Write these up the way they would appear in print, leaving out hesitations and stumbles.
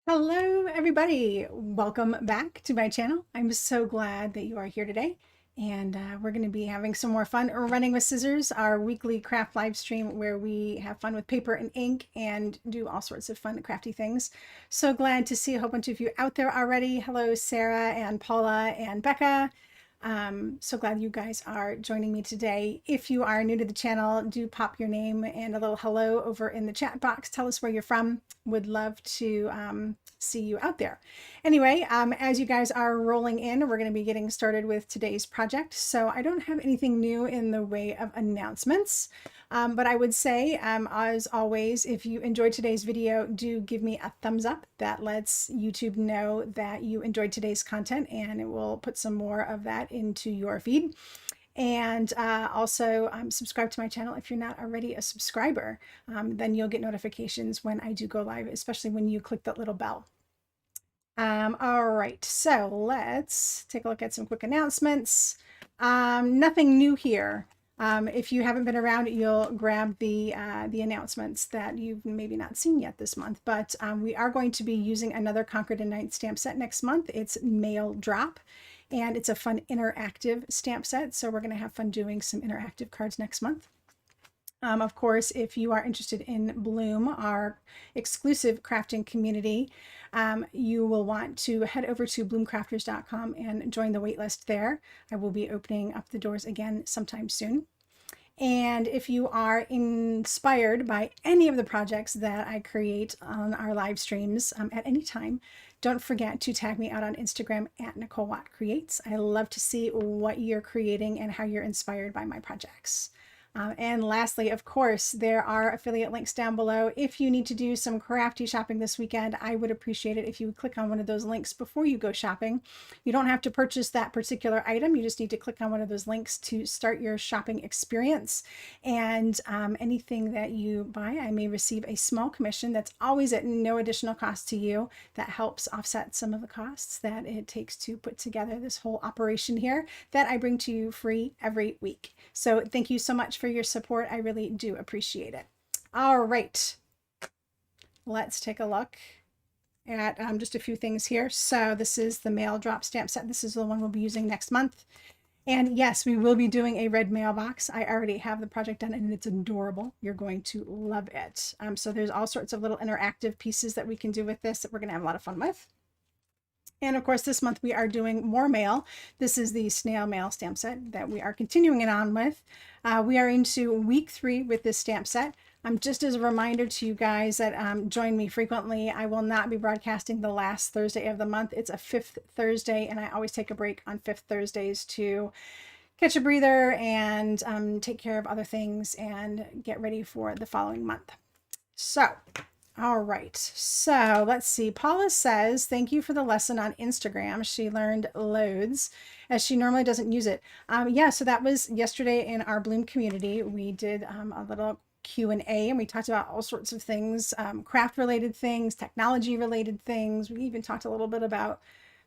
Hello, everybody. Welcome back to my channel. I'm so glad that you are here today. And we're going to be having some more fun running with scissors, our weekly craft live stream where we have fun with paper and ink and do all sorts of fun crafty things. So glad to see a whole bunch of you out there already. Hello, Sarah and Paula and Becca. So glad you guys are joining me today. If you are new to the channel, do pop your name and a little hello over in the chat box. Tell us where you're from. Would love to see you out there. Anyway, as you guys are rolling in, we're going to be getting started with today's project. So I don't have anything new in the way of announcements. But I would say, as always, if you enjoyed today's video, do give me a thumbs up. That lets YouTube know that you enjoyed today's content, and it will put some more of that into your feed. And also subscribe to my channel if you're not already a subscriber. Then you'll get notifications when I do go live, especially when you click that little bell. All right, so let's take a look at some quick announcements. Nothing new here. If you haven't been around, you'll grab the announcements that you've maybe not seen yet this month. But we are going to be using another Concord and Ninth stamp set next month. It's Mail Drop, and it's a fun interactive stamp set. So we're going to have fun doing some interactive cards next month. Of course, if you are interested in Bloom, our exclusive crafting community, you will want to head over to bloomcrafters.com and join the waitlist there. I will be opening up the doors again sometime soon. And if you are inspired by any of the projects that I create on our live streams at any time, don't forget to tag me out on Instagram at Nicole Watt Creates. I love to see what you're creating and how you're inspired by my projects. And lastly, of course, there are affiliate links down below. If you need to do some crafty shopping this weekend, I would appreciate it if you would click on one of those links before you go shopping. You don't have to purchase that particular item. You just need to click on one of those links to start your shopping experience. And anything that you buy, I may receive a small commission that's always at no additional cost to you. That helps offset some of the costs that it takes to put together this whole operation here that I bring to you free every week. So thank you so much for your support. I really do appreciate it. All right, let's take a look at just a few things here. So this is the Mail Drop stamp set. This is the one we'll be using next month. And yes, we will be doing a red mailbox. I already have the project done and it's adorable. You're going to love it. So there's all sorts of little interactive pieces that we can do with this that we're going to have a lot of fun with. And of course, this month we are doing more mail. This is the Snail Mail stamp set that we are continuing it on with. We are into week 3 with this stamp set. Just as a reminder to you guys that join me frequently, I will not be broadcasting the last Thursday of the month. It's a 5th Thursday, and I always take a break on 5th Thursdays to catch a breather and take care of other things and get ready for the following month. So, all right, so let's see. Paula says, thank you for the lesson on Instagram. She learned loads as she normally doesn't use it. Yeah, so that was yesterday in our Bloom community. We did a little Q&A and we talked about all sorts of things, craft related things, technology related things. We even talked a little bit about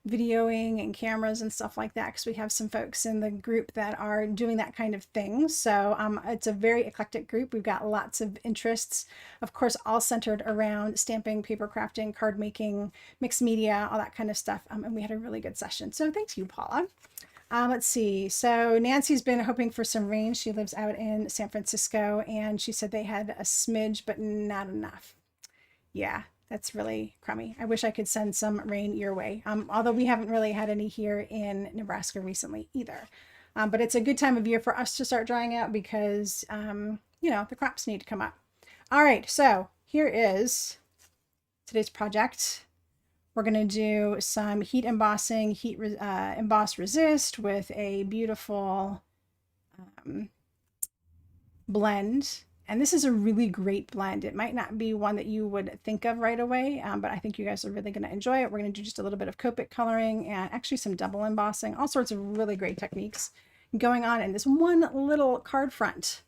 videoing and cameras and stuff like that because we have some folks in the group that are doing that kind of thing. So it's a very eclectic group. We've got lots of interests, of course, all centered around stamping, paper crafting, card making, mixed media, all that kind of stuff. And we had a really good session. So thanks you, Paula. Let's see. So Nancy's been hoping for some rain. She lives out in San Francisco and she said they had a smidge, but not enough. Yeah, that's really crummy. I wish I could send some rain your way. Although we haven't really had any here in Nebraska recently either. But it's a good time of year for us to start drying out because, you know, the crops need to come up. All right, so here is today's project. We're going to do some heat embossing, emboss resist with a beautiful blend. And this is a really great blend. It might not be one that you would think of right away, but I think you guys are really going to enjoy it. We're going to do just a little bit of Copic coloring and actually some double embossing, all sorts of really great techniques going on in this one little card front.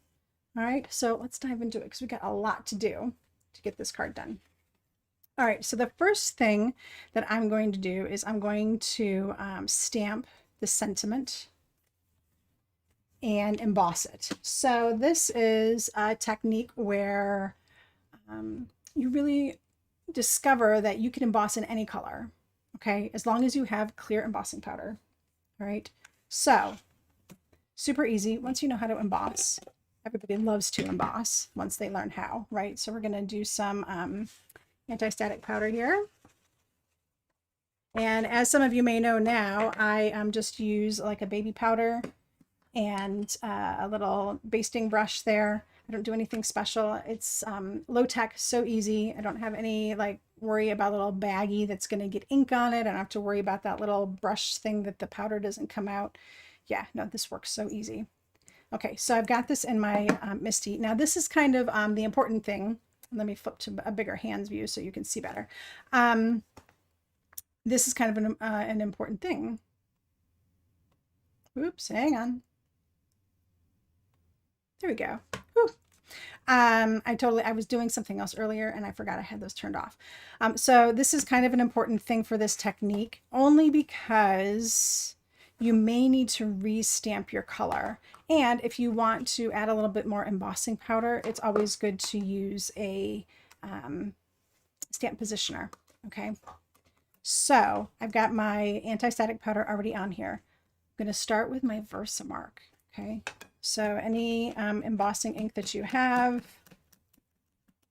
All right, so let's dive into it because we got a lot to do to get this card done. All right, so the first thing that I'm going to do is I'm going to stamp the sentiment and emboss it. So this is a technique where you really discover that you can emboss in any color, okay, as long as you have clear embossing powder. All right, so super easy. Once you know how to emboss, everybody loves to emboss once they learn how, right? So we're going to do some anti-static powder here. And as some of you may know now, I just use like a baby powder and a little basting brush there. I don't do anything special. It's low tech, so easy. I don't have any like worry about a little baggie that's going to get ink on it. I don't have to worry about that little brush thing that the powder doesn't come out. Yeah, no, this works so easy. Okay, so I've got this in my MISTI. Now this is kind of the important thing. Let me flip to a bigger hands view so you can see better. This is kind of an important thing. Oops, hang on. There we go. Whew. I was doing something else earlier and I forgot I had those turned off. So this is kind of an important thing for this technique, only because you may need to re-stamp your color. And if you want to add a little bit more embossing powder, it's always good to use a stamp positioner, okay? So I've got my anti-static powder already on here. I'm going to start with my Versamark, okay? So any embossing ink that you have,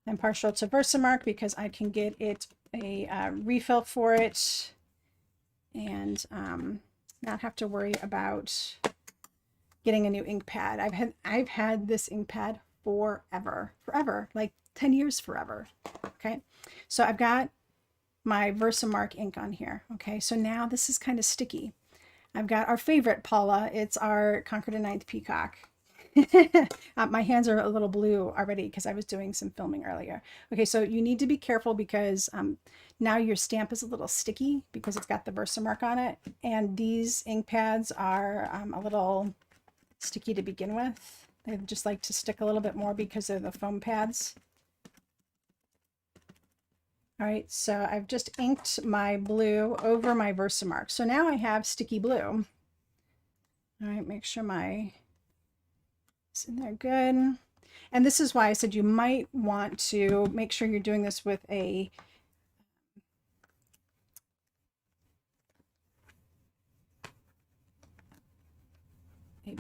I'm partial to Versamark because I can get it a refill for it and not have to worry about getting a new ink pad. I've had this ink pad forever, like 10 years forever, okay? So I've got my Versamark ink on here, okay? So now this is kind of sticky. I've got our favorite Paula. It's our Concord and 9th Peacock. My hands are a little blue already because I was doing some filming earlier. Okay, so you need to be careful because now your stamp is a little sticky because it's got the Versamark on it. And these ink pads are a little sticky to begin with. They just like to stick a little bit more because they're the foam pads. All right, so I've just inked my blue over my Versamark. So now I have sticky blue. All right, make sure it's in there good. And this is why I said you might want to make sure you're doing this with a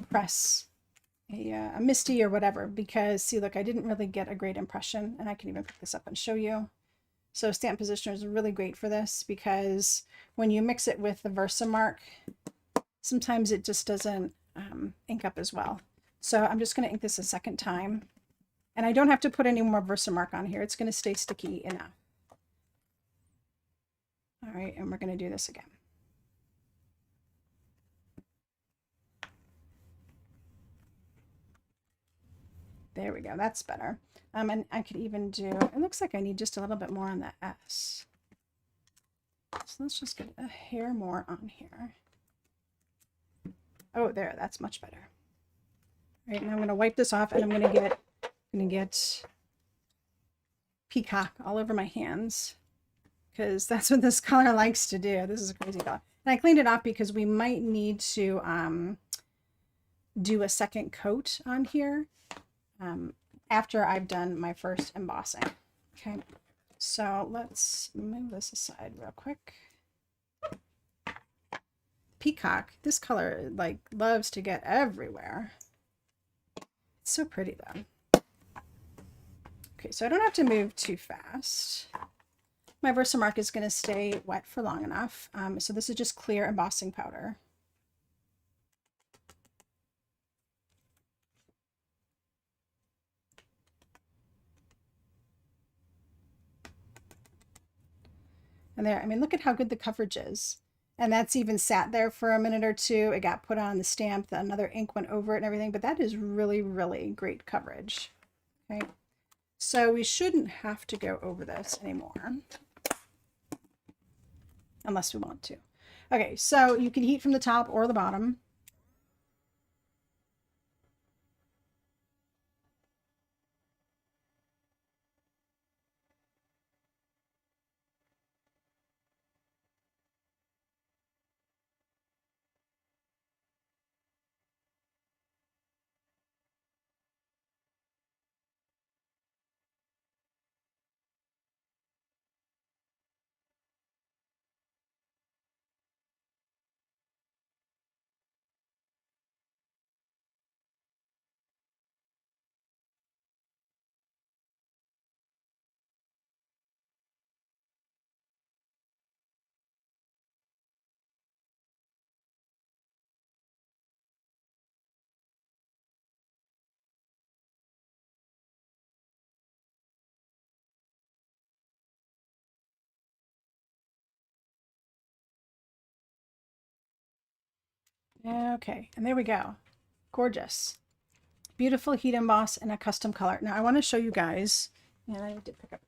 press, a MISTI or whatever, because see, look, I didn't really get a great impression, and I can even pick this up and show you. So stamp positioner is really great for this because when you mix it with the Versamark, sometimes it just doesn't ink up as well. So I'm just going to ink this a second time. And I don't have to put any more Versamark on here. It's going to stay sticky enough. All right, and we're going to do this again. There we go. That's better. And I could even do, it looks like I need just a little bit more on the S. So let's just get a hair more on here. Oh, there, that's much better. All right, now I'm going to wipe this off and I'm going to get Peacock all over my hands because that's what this color likes to do. This is a crazy color. And I cleaned it off because we might need to do a second coat on here. After I've done my first embossing. Okay, so let's move this aside real quick. Peacock, this color like loves to get everywhere. It's so pretty though. Okay, so I don't have to move too fast. My Versamark is going to stay wet for long enough. So this is just clear embossing powder. And there, I mean, look at how good the coverage is. And that's even sat there for a minute or two. It got put on the stamp, another ink went over it and everything, but that is really, really great coverage. Okay, so we shouldn't have to go over this anymore. Unless we want to. Okay, so you can heat from the top or the bottom. Okay, and there we go. Gorgeous. Beautiful heat emboss in a custom color. Now I want to show you guys, and I need to pick up.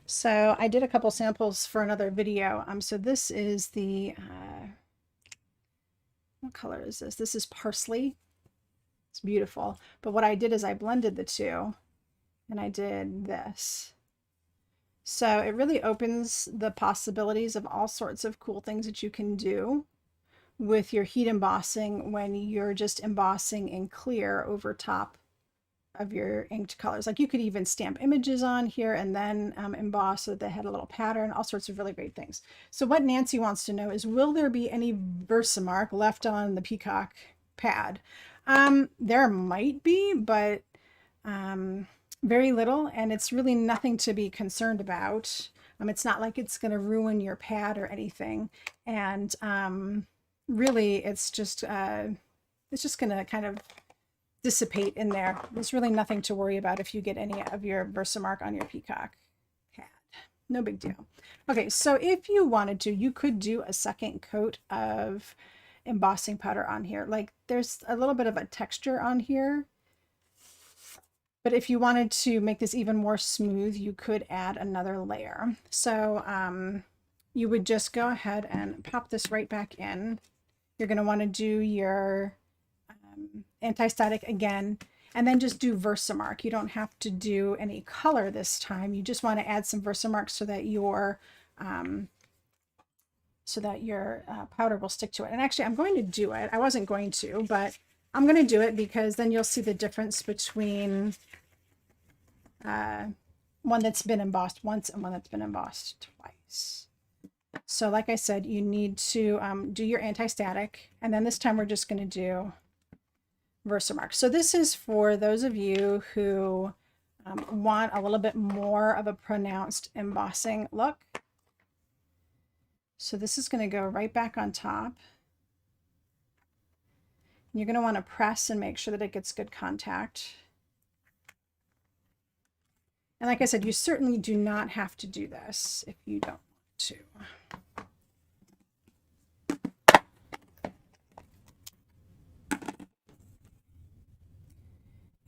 So I did a couple samples for another video. So this is the, what color is this? This is parsley. It's beautiful. But what I did is I blended the two and I did this. So it really opens the possibilities of all sorts of cool things that you can do with your heat embossing when you're just embossing in clear over top of your inked colors. Like you could even stamp images on here and then emboss so that they had a little pattern, all sorts of really great things. So what Nancy wants to know is, will there be any Versamark left on the Peacock pad? There might be, but very little, and it's really nothing to be concerned about. It's not like it's going to ruin your pad or anything. And really, it's just going to kind of dissipate in there. There's really nothing to worry about if you get any of your Versamark on your Peacock pad. No big deal. Okay, so if you wanted to, you could do a second coat of embossing powder on here. Like there's a little bit of a texture on here, but if you wanted to make this even more smooth, you could add another layer. So you would just go ahead and pop this right back in. You're going to want to do your anti-static again, and then just do Versamark. You don't have to do any color this time. You just want to add some Versamark so that your powder will stick to it. And actually, I'm going to do it. I wasn't going to, but I'm going to do it because then you'll see the difference between one that's been embossed once and one that's been embossed twice. So like I said, you need to do your anti-static, and then this time we're just going to do Versamark. So this is for those of you who want a little bit more of a pronounced embossing look. So this is going to go right back on top. You're going to want to press and make sure that it gets good contact. And like I said, you certainly do not have to do this if you don't want to.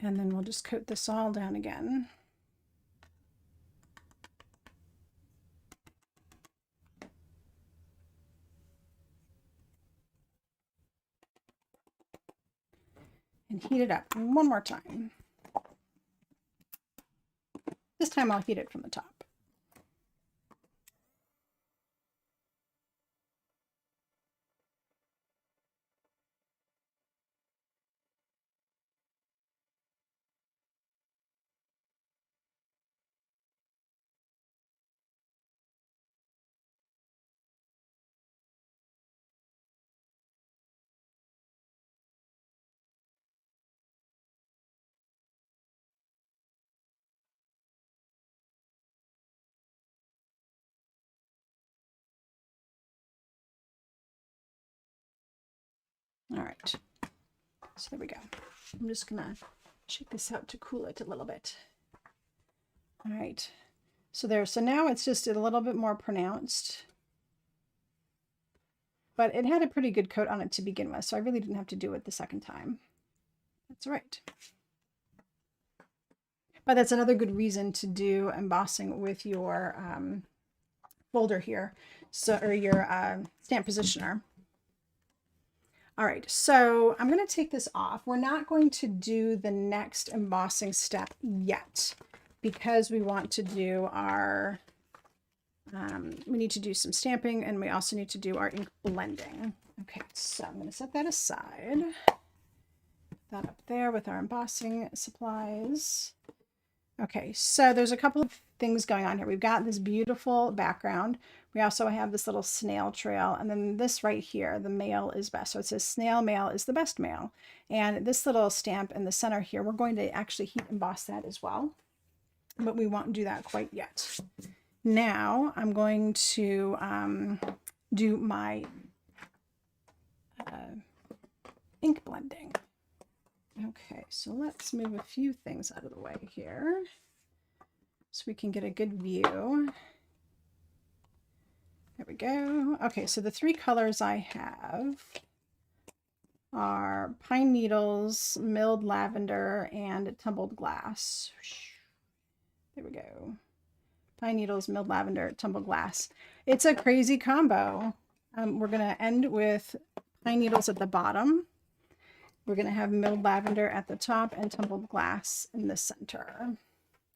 And then we'll just coat this all down again. And heat it up one more time. This time I'll heat it from the top. All right, so there we go. I'm just gonna shake this out to cool it a little bit. All right, so there, so now it's just a little bit more pronounced, but it had a pretty good coat on it to begin with, so I really didn't have to do it the second time. That's right. But that's another good reason to do embossing with your folder here, so, or your stamp positioner. All right, so I'm going to take this off. We're not going to do the next embossing step yet because we want to do our, we need to do some stamping, and we also need to do our ink blending. Okay, so I'm going to set that aside. Put that up there with our embossing supplies. Okay, so there's a couple of things going on here. We've got this beautiful background. We also have this little snail trail, and then this right here, the mail is best. So it says snail mail is the best mail. And this little stamp in the center here, we're going to actually heat emboss that as well, but we won't do that quite yet. Now I'm going to do my ink blending. Okay, so let's move a few things out of the way here so we can get a good view. go. Okay, so the three colors I have are Pine Needles, Milled Lavender, and Tumbled Glass. There we go. Pine Needles, Milled Lavender, Tumbled Glass. It's a crazy combo. We're going to end with Pine Needles at the bottom. We're going to have Milled Lavender at the top and Tumbled Glass in the center.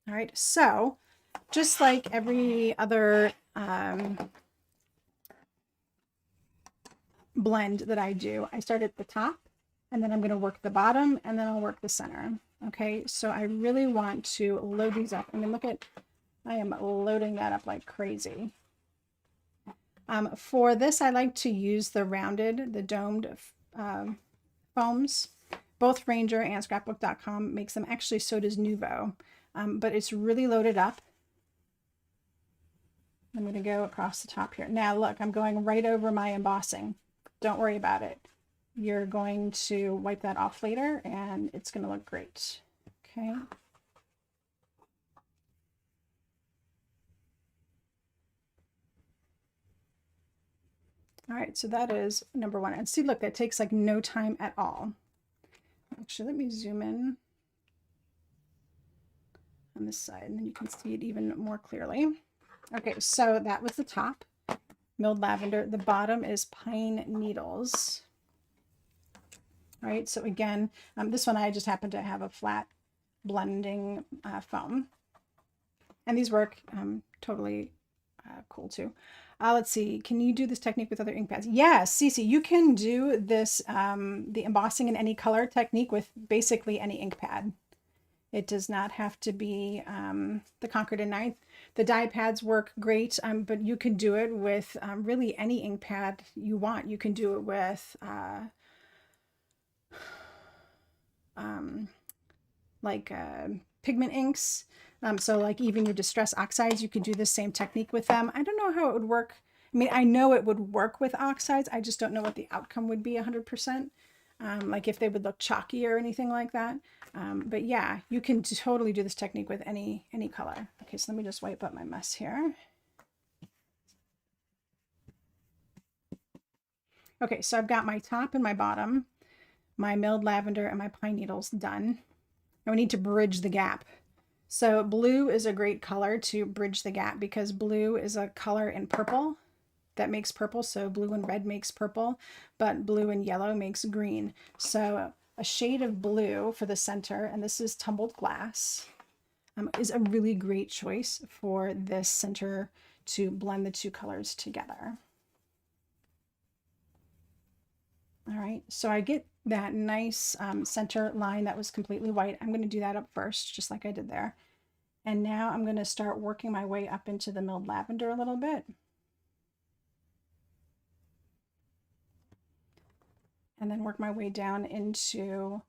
All right, so just like every other blend that I do, I start at the top and then I'm going to work the bottom and then I'll work the center. Okay, so I really want to load these up. I mean, look at, I am loading that up like crazy. For this, I like to use the rounded, the domed foams. Both Ranger and scrapbook.com makes them. Actually, so does Nuvo. But it's really loaded up. I'm going to go across the top here. Now, look, I'm going right over my embossing. Don't worry about it. You're going to wipe that off later, and it's going to look great. Okay. All right, so that is number one. And see, look, that takes like no time at all. Actually, let me zoom in on this side, and then you can see it even more clearly. Okay, so that was the top, Milled Lavender. The bottom is Pine Needles. All right, so again, this one I just happen to have a flat blending foam. And these work totally cool too. Let's see, can you do this technique with other ink pads? Yes, Cece, you can do this, the embossing in any color technique with basically any ink pad. It does not have to be the Concord and 9th. The die pads work great, but you can do it with really any ink pad you want. You can do it with pigment inks. So like even your distress oxides, you can do the same technique with them. I don't know how it would work. I mean, I know it would work with oxides. I just don't know what the outcome would be 100%. Like if they would look chalky or anything like that. But yeah, you can totally do this technique with any color. Okay, so let me just wipe up my mess here. Okay, so I've got my top and my bottom, my Milled Lavender and my Pine Needles done. And we need to bridge the gap. So blue is a great color to bridge the gap because blue is a color in purple that makes purple. So blue and red makes purple, but blue and yellow makes green. So a shade of blue for the center, and this is Tumbled Glass, is a really great choice for this center to blend the two colors together. All right, so I get that nice center line that was completely white. I'm going to do that up first, just like I did there. And now I'm going to start working my way up into the Milled Lavender a little bit. And then work my way down into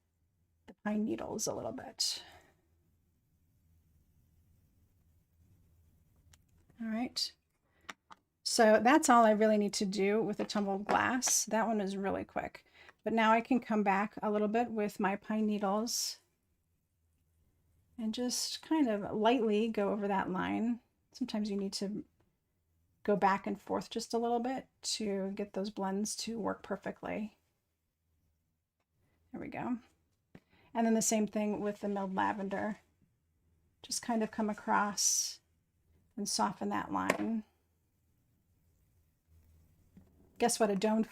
the Pine Needles a little bit. All right. So that's all I really need to do with the Tumbled Glass. That one is really quick. But now I can come back a little bit with my Pine Needles and just kind of lightly go over that line. Sometimes you need to go back and forth just a little bit to get those blends to work perfectly. There we go. And then the same thing with the Milled Lavender. Just kind of come across and soften that line. Guess what? A domed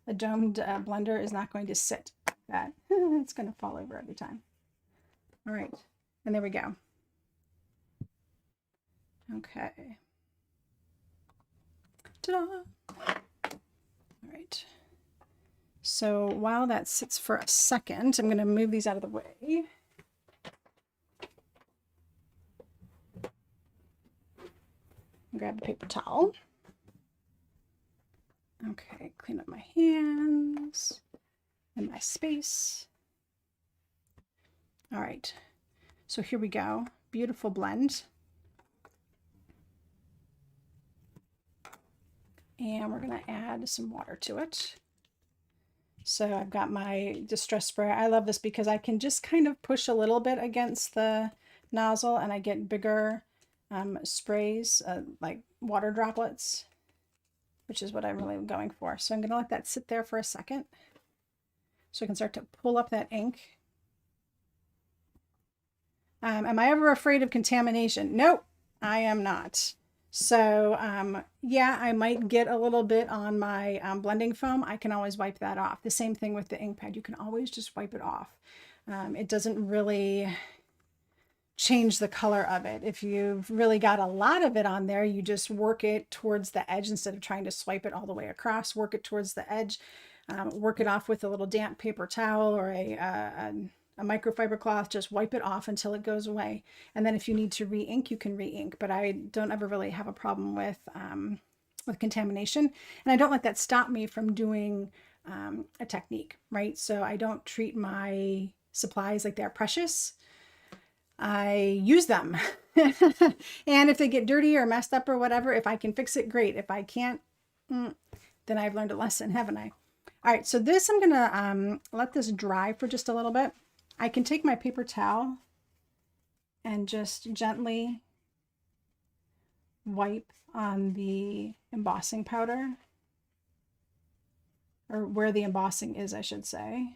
blender is not going to sit like that. It's going to fall over every time. All right, and there we go. Okay. Ta-da! All right. So while that sits for a second, I'm going to move these out of the way. Grab a paper towel. Okay, clean up my hands and my space. All right, so here we go. Beautiful blend. And we're gonna add some water to it. So I've got my distress spray. I love this because I can just kind of push a little bit against the nozzle and I get bigger sprays, like water droplets. which is what I'm really going for. So I'm going to let that sit there for a second so I can start to pull up that ink. Am I ever afraid of contamination? Nope, I am not. So yeah, I might get a little bit on my blending foam. I can always wipe that off. The same thing with the ink pad. You can always just wipe it off. It doesn't really change the color of it. If you've really got a lot of it on there, you just work it towards the edge instead of trying to swipe it all the way across. Work it towards the edge. Work it off with a little damp paper towel or a microfiber cloth. Just wipe it off until it goes away. And then if you need to re-ink, you can re-ink. But I don't ever really have a problem with contamination. And I don't let that stop me from doing a technique, right? So I don't treat my supplies like they're precious. I use them. And if they get dirty or messed up or whatever, if I can fix it, great. If I can't, then I've learned a lesson, haven't I? All right, so this, I'm gonna let this dry for just a little bit. I can take my paper towel and just gently wipe on the embossing powder, or where the embossing is, I should say.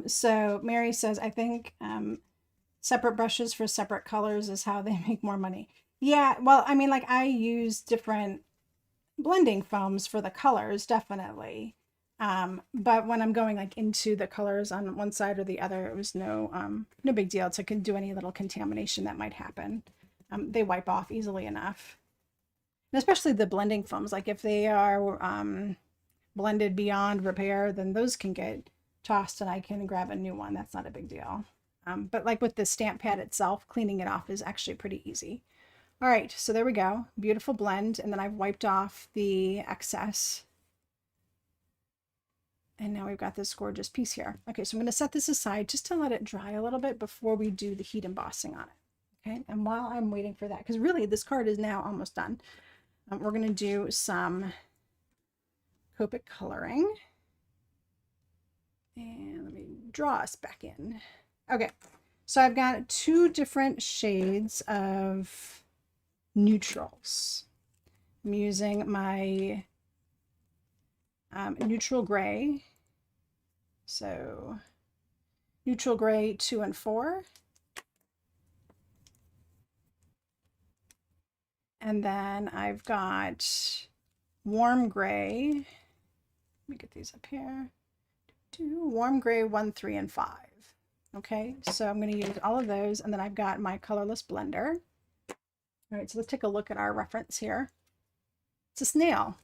So Mary says, I think separate brushes for separate colors is how they make more money. Yeah, well, I mean, like I use different blending foams for the colors, definitely. But when I'm going like into the colors on one side or the other, it was no big deal to do any little contamination that might happen. They wipe off easily enough. And especially the blending foams, like if they are blended beyond repair, then those can get tossed and I can grab a new one. That's not a big deal. But like with the stamp pad itself, cleaning it off is actually pretty easy. All right, so there we go. Beautiful blend. And then I've wiped off the excess. And now we've got this gorgeous piece here. Okay, so I'm going to set this aside just to let it dry a little bit before we do the heat embossing on it. Okay, and while I'm waiting for that, because really this card is now almost done, we're going to do some Copic coloring. And let me draw us back in. Okay, so I've got two different shades of neutrals. I'm using my neutral gray. So neutral gray 2 and 4. And then I've got warm gray. Let me get these up here. Warm gray 1, 3, and 5. Okay, so I'm going to use all of those, and then I've got my colorless blender. All right, so let's take a look at our reference here. It's a snail.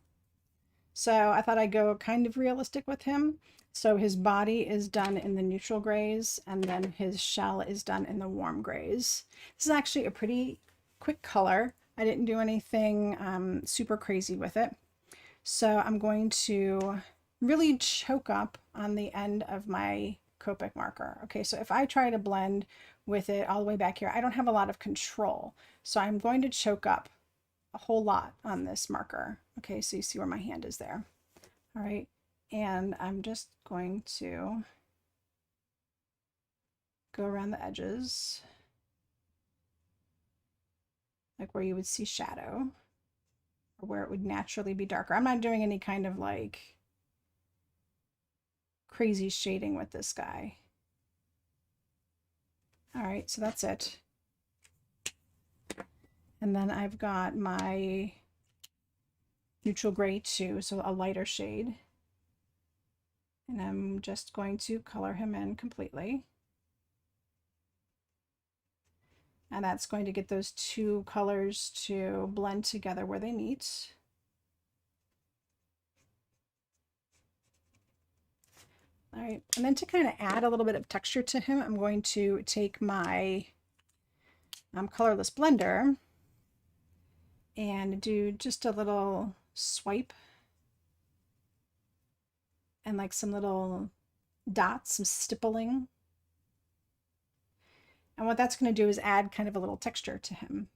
So I thought I'd go kind of realistic with him. So his body is done in the neutral grays, and then his shell is done in the warm grays. This is actually a pretty quick color. I didn't do anything super crazy with it. So I'm going to really choke up on the end of my Copic marker. Okay, so if I try to blend with it all the way back here, I don't have a lot of control. So I'm going to choke up a whole lot on this marker. Okay, so you see where my hand is there. All right, and I'm just going to go around the edges, like where you would see shadow, or where it would naturally be darker. I'm not doing any kind of like crazy shading with this guy. All right, so that's it. And then I've got my neutral gray 2, so a lighter shade. And I'm just going to color him in completely. And that's going to get those two colors to blend together where they meet. All right, and then to kind of add a little bit of texture to him, I'm going to take my colorless blender and do just a little swipe and like some little dots, some stippling. And what that's going to do is add kind of a little texture to him.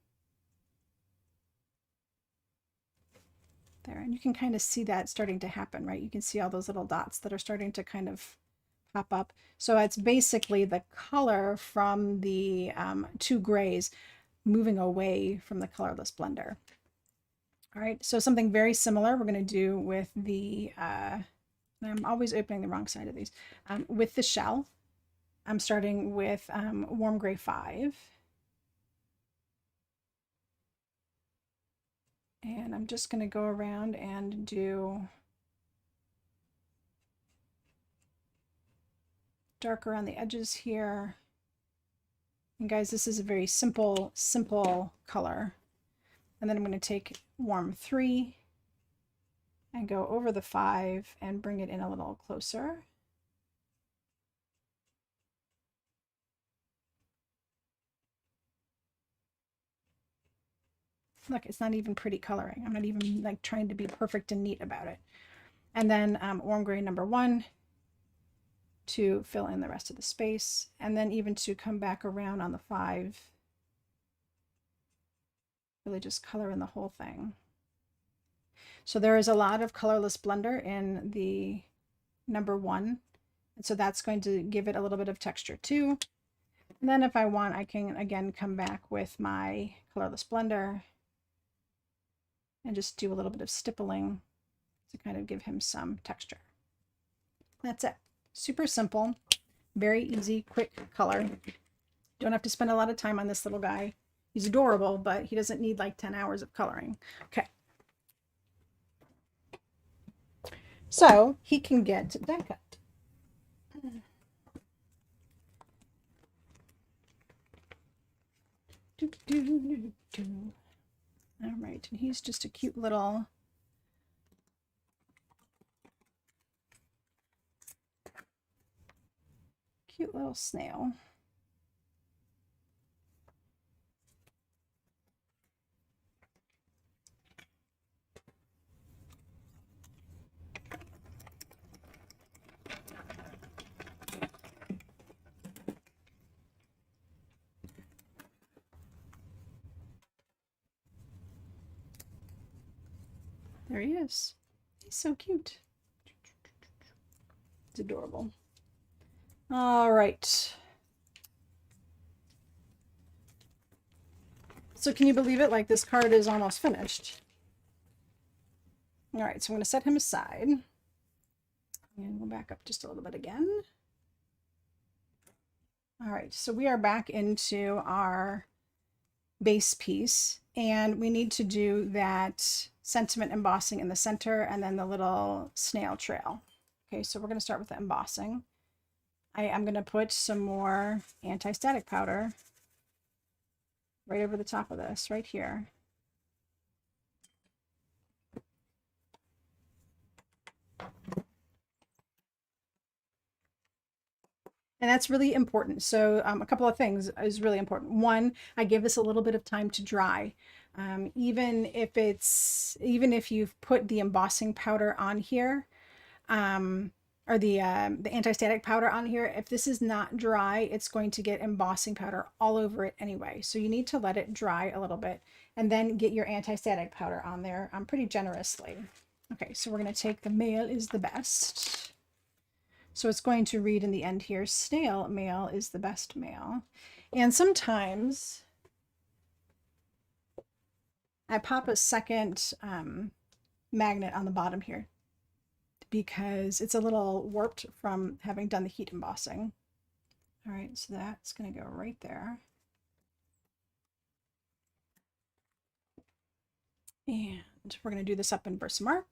There, and you can kind of see that starting to happen, right? You can see all those little dots that are starting to kind of pop up. So it's basically the color from the two grays moving away from the colorless blender. All right, so something very similar we're going to do with the, I'm always opening the wrong side of these, with the shell. I'm starting with Warm Gray 5. And I'm just going to go around and do darker on the edges here. And guys, this is a very simple color. And then I'm going to take Warm 3 and go over the 5 and bring it in a little closer. Look, it's not even pretty coloring. I'm not even like trying to be perfect and neat about it. And then Warm Gray number 1 to fill in the rest of the space, and then even to come back around on the 5, really just color in the whole thing. So there is a lot of colorless blender in the number 1, and so that's going to give it a little bit of texture too. And then if I want, I can again come back with my colorless blender and just do a little bit of stippling to kind of give him some texture. That's it. Super simple, very easy, quick color. Don't have to spend a lot of time on this little guy. He's adorable, but he doesn't need like 10 hours of coloring. Okay. So he can get die cut. All right, and he's just a cute little snail. There he is. He's so cute. It's adorable. All right. So can you believe it? Like, this card is almost finished. All right, so I'm going to set him aside. And we'll back up just a little bit again. All right, so we are back into our base piece, and we need to do that sentiment embossing in the center and then the little snail trail. Okay, so we're going to start with the embossing. I am going to put some more anti-static powder right over the top of this, right here. And that's really important. So a couple of things is really important. One, I give this a little bit of time to dry. Even if you've put the embossing powder on here, or the anti-static powder on here, if this is not dry, it's going to get embossing powder all over it anyway. So you need to let it dry a little bit and then get your anti-static powder on there pretty generously. Okay, so we're going to take the mail is the best. So it's going to read in the end here, Snail Mail is the best mail. And sometimes I pop a second magnet on the bottom here because it's a little warped from having done the heat embossing. All right, so that's going to go right there. And we're going to do this up in Versamark.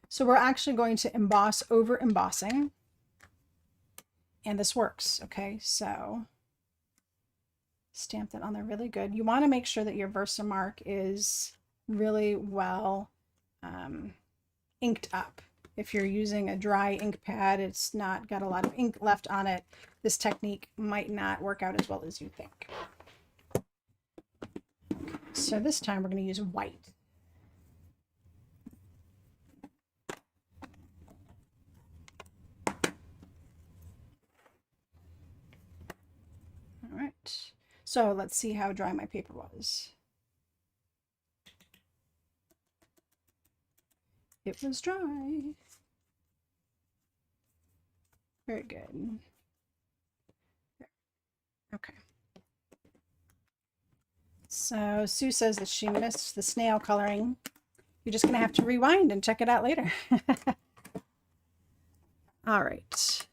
So we're actually going to emboss over embossing. And this works, okay? So stamp that on there really good. You want to make sure that your Versamark is really well inked up. If you're using a dry ink pad, it's not got a lot of ink left on it, this technique might not work out as well as you think. Okay, so this time we're going to use white. All So let's see how dry my paper was. It was dry. Very good. Okay. So Sue says that she missed the snail coloring. You're just going to have to rewind and check it out later. All right.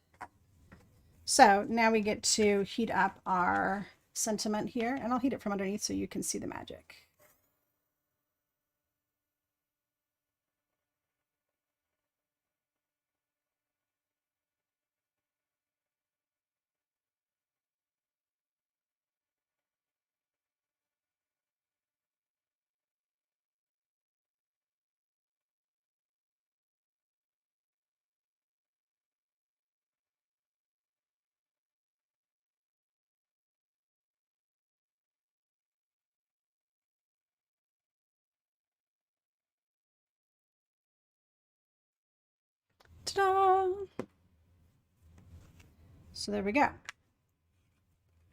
So now we get to heat up our sentiment here, and I'll heat it from underneath so you can see the magic. Ta-da! So there we go.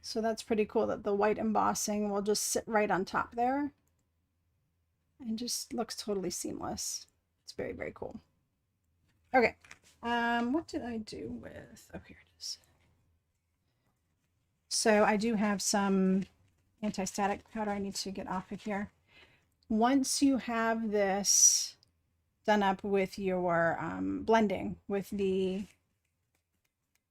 So that's pretty cool that the white embossing will just sit right on top there and just looks totally seamless. It's very, very cool. Okay. What did I do with, oh, here it is. So I do have some anti-static powder I need to get off of here. Once you have this done up with your blending with the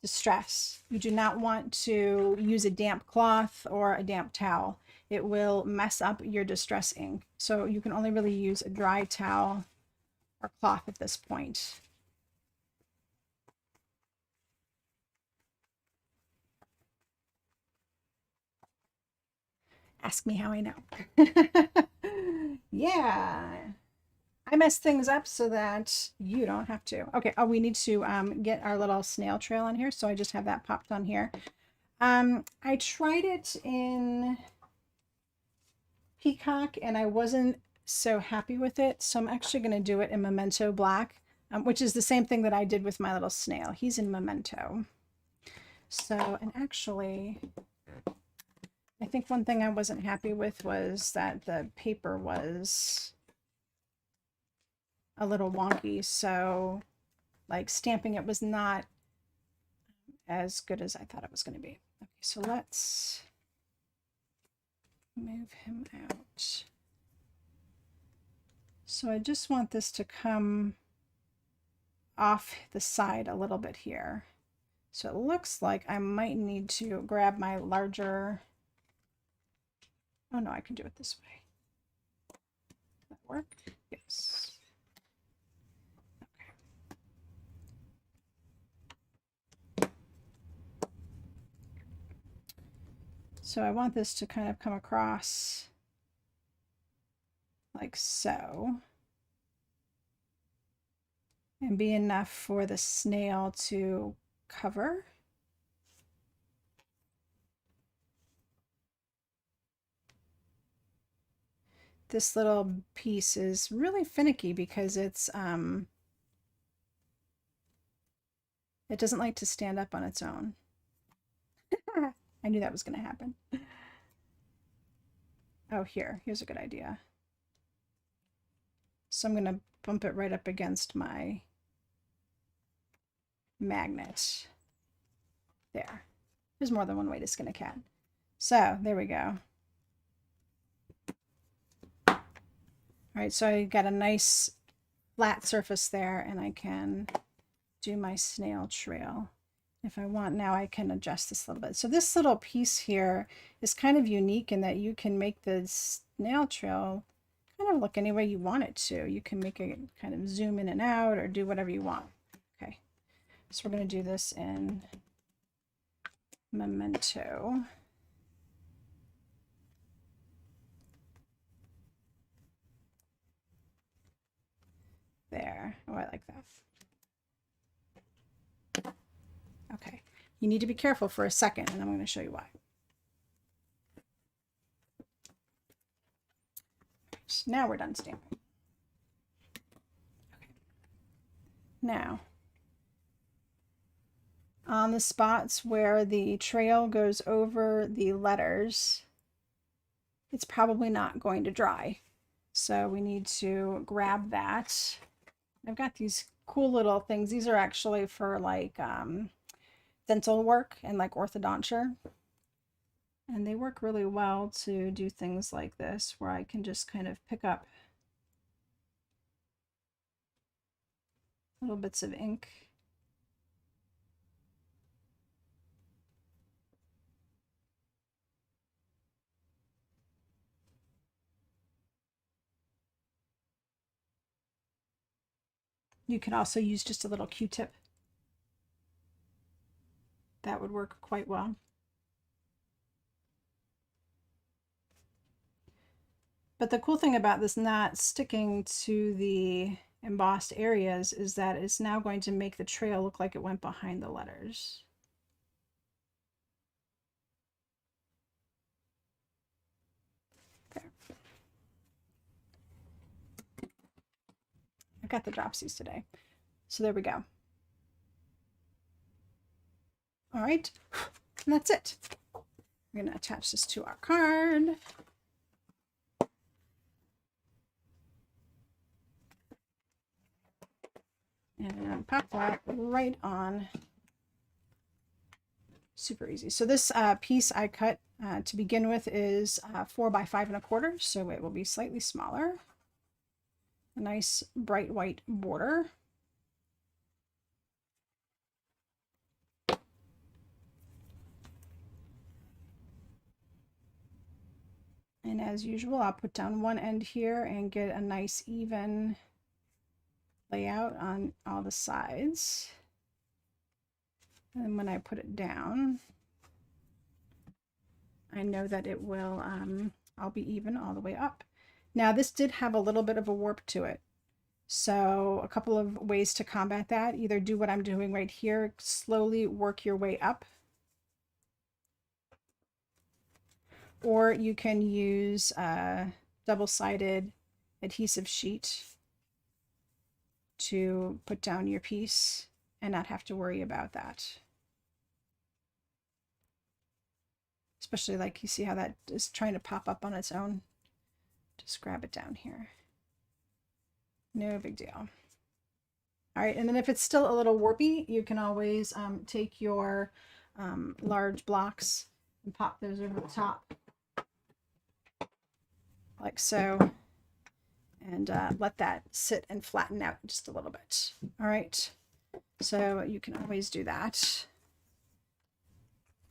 distress, you do not want to use a damp cloth or a damp towel. It will mess up your distress ink. So you can only really use a dry towel or cloth at this point. Ask me how I know. Yeah. I mess things up so that you don't have to. Okay, oh, we need to get our little snail trail on here, so I just have that popped on here. I tried it in Peacock, and I wasn't so happy with it, so I'm actually going to do it in Memento Black, which is the same thing that I did with my little snail. He's in Memento. So, and actually, I think one thing I wasn't happy with was that the paper was a little wonky, so like stamping it was not as good as I thought it was going to be. Okay, so let's move him out. So I just want this to come off the side a little bit here. So it looks like I might need to grab my larger, oh no, I can do it this way. That work? Yes. So I want this to kind of come across like so, and be enough for the snail to cover. This little piece is really finicky because it's it doesn't like to stand up on its own. I knew that was going to happen. Oh, here's a good idea. So I'm going to bump it right up against my magnet. There. There's more than one way to skin a cat. So there we go. All right, so I got a nice flat surface there, and I can do my snail trail. If I want now, I can adjust this a little bit. So this little piece here is kind of unique in that you can make the snail trail kind of look any way you want it to. You can make it kind of zoom in and out or do whatever you want. Okay, so we're going to do this in Memento. There. Oh, I like that. Okay. You need to be careful for a second, and I'm going to show you why. Right, now we're done stamping. Okay. Now, on the spots where the trail goes over the letters, it's probably not going to dry. So we need to grab that. I've got these cool little things. These are actually for like dental work and like orthodonture. And they work really well to do things like this, where I can just kind of pick up little bits of ink. You can also use just a little Q-tip. That would work quite well. But the cool thing about this not sticking to the embossed areas is that it's now going to make the trail look like it went behind the letters. There. I've got the dropsies today. So there we go. All right, and that's it. We're going to attach this to our card. And pop that right on. Super easy. So this piece I cut to begin with is 4 by 5 1/4, so it will be slightly smaller. A nice bright white border. And as usual, I'll put down one end here and get a nice even layout on all the sides. And when I put it down, I know that it will, I'll be even all the way up. Now this did have a little bit of a warp to it. So a couple of ways to combat that: either do what I'm doing right here, slowly work your way up, or you can use a double-sided adhesive sheet to put down your piece and not have to worry about that. Especially like you see how that is trying to pop up on its own. Just grab it down here. No big deal. All right, and then if it's still a little warpy, you can always take your large blocks and pop those over the top like so, and let that sit and flatten out just a little bit. All right, so you can always do that.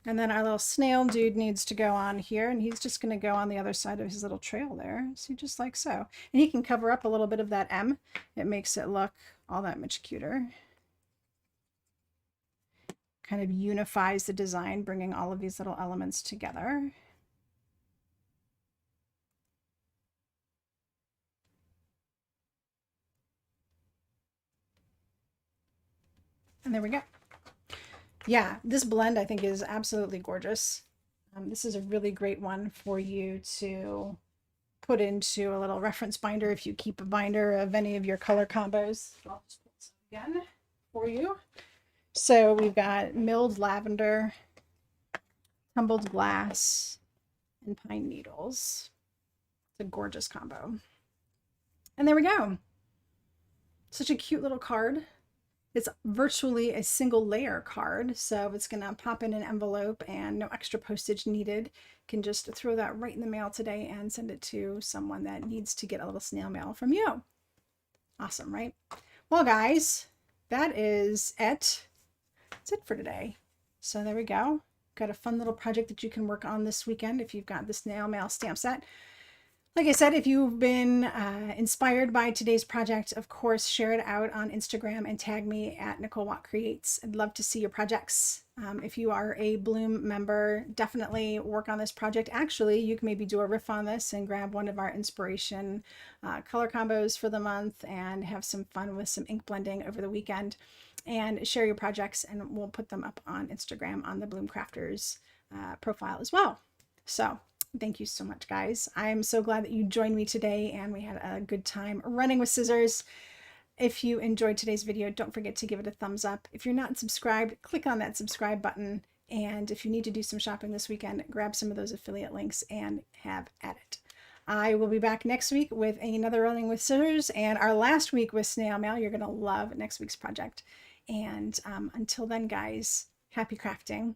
And then our little snail dude needs to go on here, and he's just going to go on the other side of his little trail there. See, just like so. And he can cover up a little bit of that M. It makes it look all that much cuter. Kind of unifies the design, bringing all of these little elements together. And there we go. Yeah, this blend I think is absolutely gorgeous. This is a really great one for you to put into a little reference binder if you keep a binder of any of your color combos. I'll just put some again for you. So we've got milled lavender, tumbled glass, and pine needles. It's a gorgeous combo. And there we go. Such a cute little card. It's virtually a single layer card, so it's going to pop in an envelope and no extra postage needed. You can just throw that right in the mail today and send it to someone that needs to get a little snail mail from you. Awesome, right? Well, guys, that is it. That's it for today. So there we go. Got a fun little project that you can work on this weekend if you've got the snail mail stamp set. Like I said, if you've been inspired by today's project, of course, share it out on Instagram and tag me at Nicole Watt Creates. I'd love to see your projects. If you are a Bloom member, definitely work on this project. Actually, you can maybe do a riff on this and grab one of our inspiration color combos for the month and have some fun with some ink blending over the weekend. And share your projects, and we'll put them up on Instagram on the Bloom Crafters profile as well. So thank you so much, guys. I'm so glad that you joined me today and we had a good time running with scissors. If you enjoyed today's video, don't forget to give it a thumbs up. If you're not subscribed, click on that subscribe button. And if you need to do some shopping this weekend, grab some of those affiliate links and have at it. I will be back next week with another Running with Scissors and our last week with Snail Mail. You're going to love next week's project. And until then, guys, happy crafting.